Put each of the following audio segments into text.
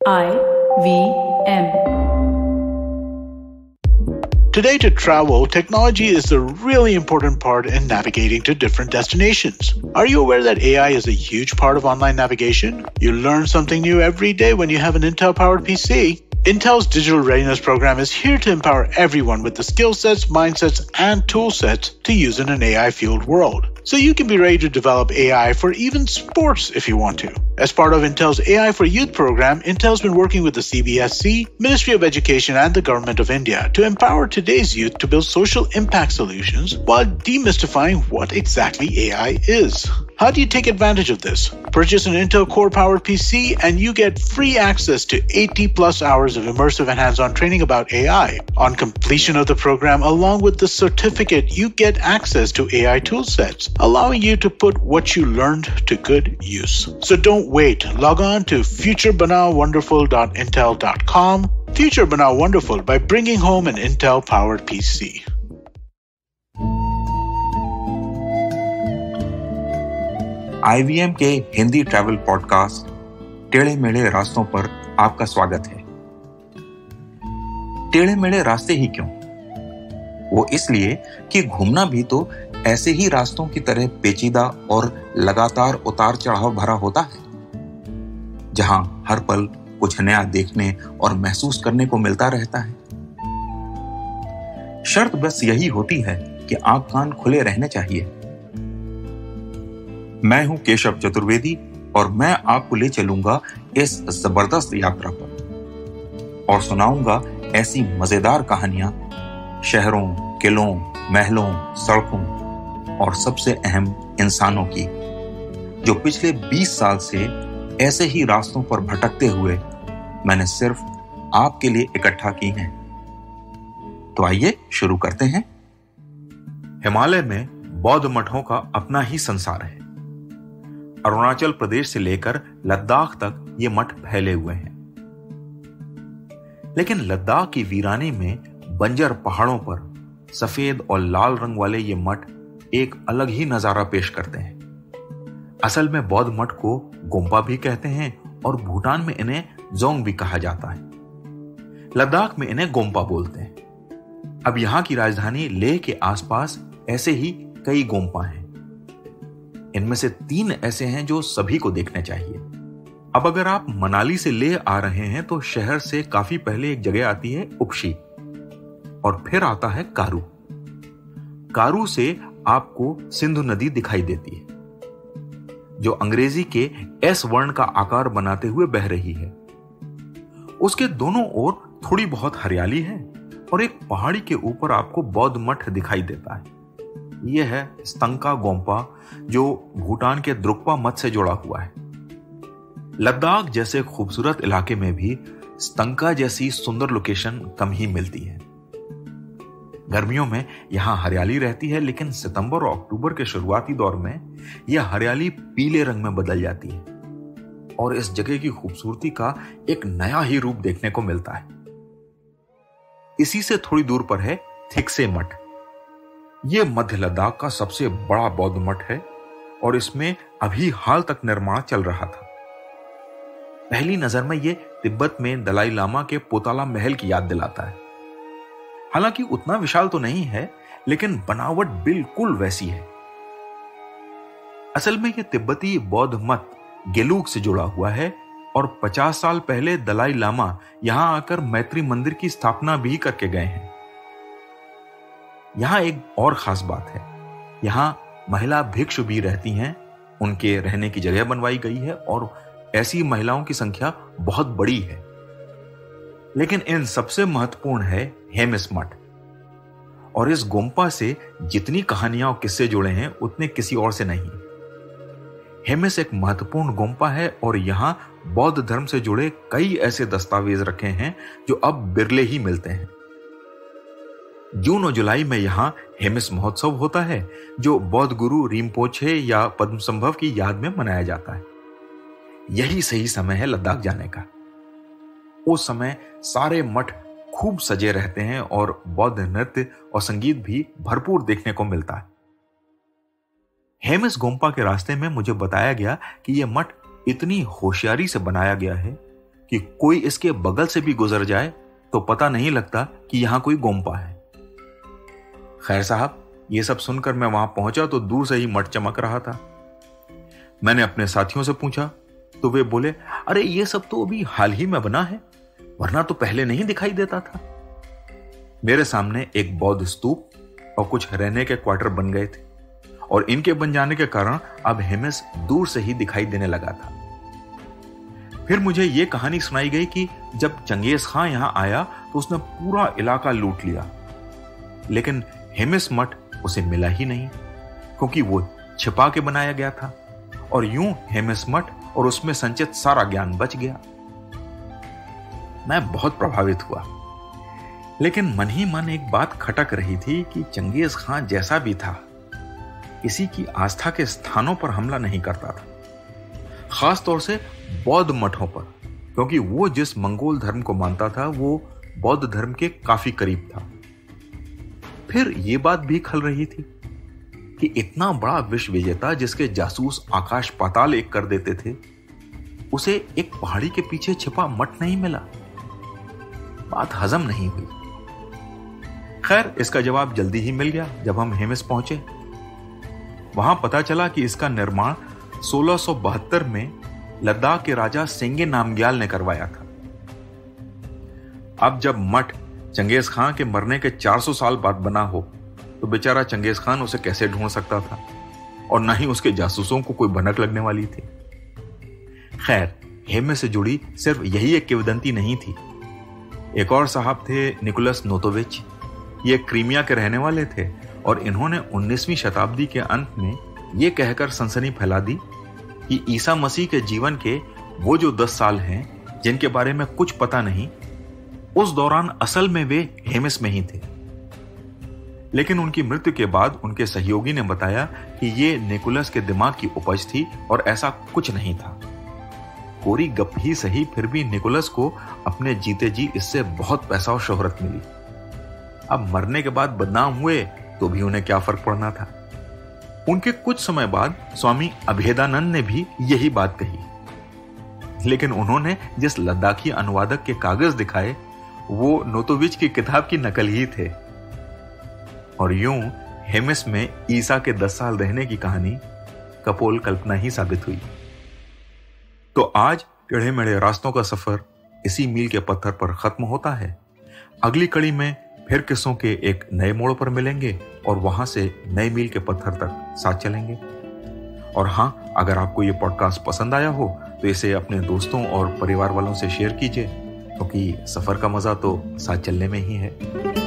IVM. Today, to travel, technology is a really important part in navigating to different destinations. Are you aware that AI is a huge part of online navigation? You learn something new every day when you have an Intel-powered PC. Intel's Digital Readiness Program is here to empower everyone with the skill sets, mindsets, and tool sets to use in an AI-fueled world. So you can be ready to develop AI for even sports if you want to. As part of Intel's AI for Youth program, Intel's been working with the CBSE, Ministry of Education, and the Government of India to empower today's youth to build social impact solutions while demystifying what exactly AI is. How do you take advantage of this? Purchase an Intel Core-powered PC and you get free access to 80+ hours of immersive and hands-on training about AI. On completion of the program, along with the certificate, you get access to AI toolsets, allowing you to put what you learned to good use. So don't wait. Log on to futurebanawonderful.intel.com. Future Banaw Wonderful by bringing home an Intel-powered PC. IVM के Hindi travel podcast टेढ़े मेढ़े रास्तों पर आपका स्वागत है। टेढ़े मेढ़े रास्ते ही क्यों? वो इसलिए कि घूमना भी तो ऐसे ही रास्तों की तरह पेचीदा और लगातार उतार चढ़ाव भरा होता है, जहां हर पल कुछ नया देखने और महसूस करने को मिलता रहता है। शर्त बस यही होती है कि आंख कान खुले रहने चाहिए। मैं हूं केशव चतुर्वेदी और मैं आपको ले चलूंगा इस जबरदस्त यात्रा पर और सुनाऊंगा ऐसी मजेदार कहानियां शहरों, किलों, महलों, सड़कों और सबसे अहम इंसानों की, जो पिछले 20 साल से ऐसे ही रास्तों पर भटकते हुए मैंने सिर्फ आपके लिए इकट्ठा की हैं। तो आइए शुरू करते हैं। हिमालय में बौद्ध मठों का अपना ही संसार है। अरुणाचल प्रदेश से लेकर लद्दाख तक ये मठ फैले हुए हैं। लेकिन लद्दाख की वीरानी में बंजर पहाड़ों पर सफेद और लाल रंग वाले ये मठ एक अलग ही नजारा पेश करते हैं। असल में बौद्ध मठ को गोम्पा भी कहते हैं और भूटान में इन्हें जोंग भी कहा जाता है। लद्दाख में इन्हें गोम्पा बोलते हैं। अब यहां की राजधानी लेह के आसपास ऐसे ही कई गोम्पा हैं। इनमें से 3 ऐसे हैं जो सभी को देखने चाहिए। अब अगर आप मनाली से लेह आ रहे हैं तो शहर से काफी पहले एक जगह आती है उपशी और फिर आता है कारू। कारू से आपको सिंधु नदी दिखाई देती है, जो अंग्रेजी के एस वर्ण का आकार बनाते हुए बह रही है। उसके दोनों ओर थोड़ी बहुत हरियाली है और एक पहाड़ी के ऊपर आपको बौद्ध मठ दिखाई देता है। यह है स्तंका गोम्पा, जो भूटान के द्रुक्पा मठ से जुड़ा हुआ है। लद्दाख जैसे खूबसूरत इलाके में भी स्तंका जैसी सुंदर लोकेशन कम ही मिलती है। गर्मियों में यहां हरियाली रहती है, लेकिन सितंबर और अक्टूबर के शुरुआती दौर में यह हरियाली पीले रंग में बदल जाती है और इस जगह की खूबसूरती का एक नया ही रूप देखने को मिलता है। इसी से थोड़ी दूर पर है थिक्से मठ। यह मध्य लद्दाख का सबसे बड़ा बौद्ध मठ है और इसमें अभी हाल तक निर्माण चल रहा था। पहली नजर में यह तिब्बत में दलाई लामा के पोताला महल की याद दिलाता है। हालांकि उतना विशाल तो नहीं है, लेकिन बनावट बिल्कुल वैसी है। असल में यह तिब्बती बौद्ध मठ गेलूग से जुड़ा हुआ है और 50 साल पहले दलाई लामा यहां आकर मैत्री मंदिर की स्थापना भी करके गए हैं। यहां एक और खास बात है, यहां महिला भिक्षु भी रहती हैं। उनके रहने की जगह बनवाई गई है और ऐसी महिलाओं की संख्या बहुत बड़ी है। लेकिन इन सबसे महत्वपूर्ण है हेमिस मठ, और इस गोम्पा से जितनी कहानियां और किस्से जुड़े हैं उतने किसी और से नहीं। हेमिस एक महत्वपूर्ण गोम्पा है और यहां बौद्ध धर्म से जुड़े कई ऐसे दस्तावेज रखे हैं जो अब बिरले ही मिलते हैं। जून और जुलाई में यहां हेमिस महोत्सव होता है, जो बौद्ध गुरु रिम्पोछे या पद्मसंभव की याद में मनाया जाता है। यही सही समय है लद्दाख जाने का। उस समय सारे मठ खूब सजे रहते हैं और बौद्ध नृत्य और संगीत भी भरपूर देखने को मिलता है। हेमिस गोम्पा के रास्ते में मुझे बताया गया कि यह मठ इतनी होशियारी से बनाया गया है कि कोई इसके बगल से भी गुजर जाए तो पता नहीं लगता कि यहां कोई गोम्पा है। खैर साहब, ये सब सुनकर मैं वहां पहुंचा तो दूर से ही मठ चमक रहा था। मैंने अपने साथियों से पूछा तो वे बोले, अरे ये सब तो अभी हाल ही में बना है, वरना तो पहले नहीं दिखाई देता था। मेरे सामने एक बौद्ध स्तूप और कुछ रहने के क्वार्टर बन गए थे और इनके बन जाने के कारण अब हेमिस दूर से ही दिखाई देने लगा था। फिर मुझे यह कहानी सुनाई गई कि जब चंगेज खां यहां आया तो उसने पूरा इलाका लूट लिया, लेकिन हेमिस मठ उसे मिला ही नहीं, क्योंकि वो छिपा के बनाया गया था और यूं हेमिस मठ और उसमें संचित सारा ज्ञान बच गया। मैं बहुत प्रभावित हुआ, लेकिन मन ही मन एक बात खटक रही थी कि चंगेज खां जैसा भी था, किसी की आस्था के स्थानों पर हमला नहीं करता था, खास तौर से बौद्ध मठों पर, क्योंकि वो जिस मंगोल धर्म को मानता था वो बौद्ध धर्म के काफी करीब था। फिर ये बात भी खल रही थी कि इतना बड़ा विश्व विजेता जिसके जासूस आकाश पाताल एक कर देते थे, उसे एक पहाड़ी के पीछे छिपा मठ नहीं मिला। बात हजम नहीं हुई। खैर, इसका जवाब जल्दी ही मिल गया जब हम हेमिस पहुंचे। वहां पता चला कि इसका निर्माण 1672 में लद्दाख के राजा सेंगे नामग्याल ने करवाया था। अब जब मठ चंगेज खां के मरने के 400 साल बाद बना हो तो बेचारा चंगेज खान उसे कैसे ढूंढ सकता था, और न ही उसके जासूसों को कोई भनक लगने वाली थी। खैर, हेमिस से जुड़ी सिर्फ यही एक किंवदंती नहीं थी। एक और साहब थे निकोलस नोतोविच। ये क्रीमिया के रहने वाले थे और इन्होंने 19वीं शताब्दी के अंत में ये कहकर सनसनी फैला दी कि ईसा मसीह के जीवन के वो जो 10 साल हैं जिनके बारे में कुछ पता नहीं, उस दौरान असल में वे हेमिस में ही थे। लेकिन उनकी मृत्यु के बाद उनके सहयोगी ने बताया कि ये निकोलस के दिमाग की उपज थी और ऐसा कुछ नहीं था। कोरी गप ही सही, फिर भी निकोलस को अपने जीते जी इससे बहुत पैसा और शोहरत मिली। अब मरने के बाद बदनाम हुए तो भी उन्हें क्या फर्क पड़ना था। उनके कुछ समय बाद स्वामी अभेदानंद ने भी यही बात कही, लेकिन उन्होंने जिस लद्दाखी अनुवादक के कागज दिखाए वो नोतोविच की किताब की नकल ही थे। और यूं हेमिस में ईसा के 10 साल रहने की कहानी कपोल कल्पना ही साबित हुई। तो आज टेढ़े मेढ़े रास्तों का सफर इसी मील के पत्थर पर खत्म होता है। अगली कड़ी में फिर किस्सों के एक नए मोड़ पर मिलेंगे और वहां से नए मील के पत्थर तक साथ चलेंगे। और हां, अगर आपको ये पॉडकास्ट पसंद आया हो तो इसे अपने दोस्तों और परिवार वालों से शेयर कीजिए, क्योंकि सफर का मजा तो साथ चलने में ही है।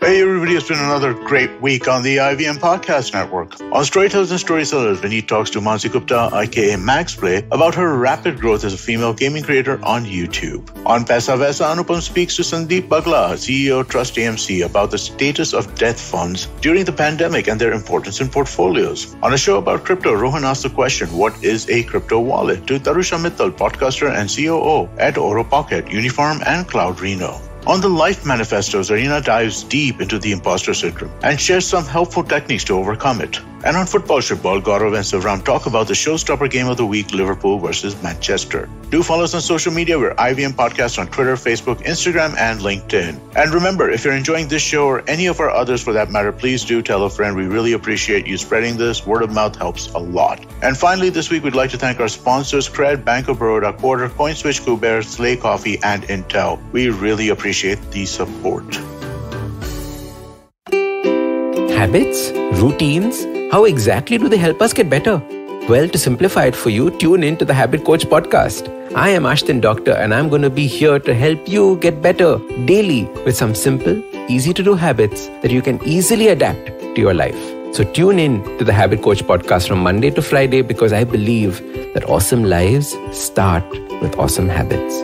Hey everybody, it's been another great week on the IVM Podcast Network. On Storytellers and Storysellers, Vineet talks to Mansi Gupta, aka Max Play, about her rapid growth as a female gaming creator on YouTube. On Paisa Vaisa, Anupam speaks to Sandeep Bagla, CEO of Trust AMC, about the status of death funds during the pandemic and their importance in portfolios. On a show about crypto, Rohan asks the question, what is a crypto wallet? To Tarusha Mittal, podcaster and COO at Oro Pocket, Uniform and Cloud Reno. On the Life Manifestos, Arena dives deep into the imposter syndrome and shares some helpful techniques to overcome it. And on Football Shipball, Gaurav and Savram talk about the showstopper game of the week, Liverpool versus Manchester. Do follow us on social media. We're IVM Podcast on Twitter, Facebook, Instagram, and LinkedIn. And remember, if you're enjoying this show or any of our others for that matter, please do tell a friend. We really appreciate you spreading this. Word of mouth helps a lot. And finally, this week, we'd like to thank our sponsors, Cred, Bank of Baroda, Quarter, CoinSwitch, Kuber, Slay Coffee, and Intel. We really appreciate the support. Habits? Routines? How exactly do they help us get better? Well, to simplify it for you, tune in to the Habit Coach podcast. I am Ashton Doctor and I'm going to be here to help you get better daily with some simple, easy to do habits that you can easily adapt to your life. So tune in to the Habit Coach podcast from Monday to Friday, because I believe that awesome lives start with awesome habits.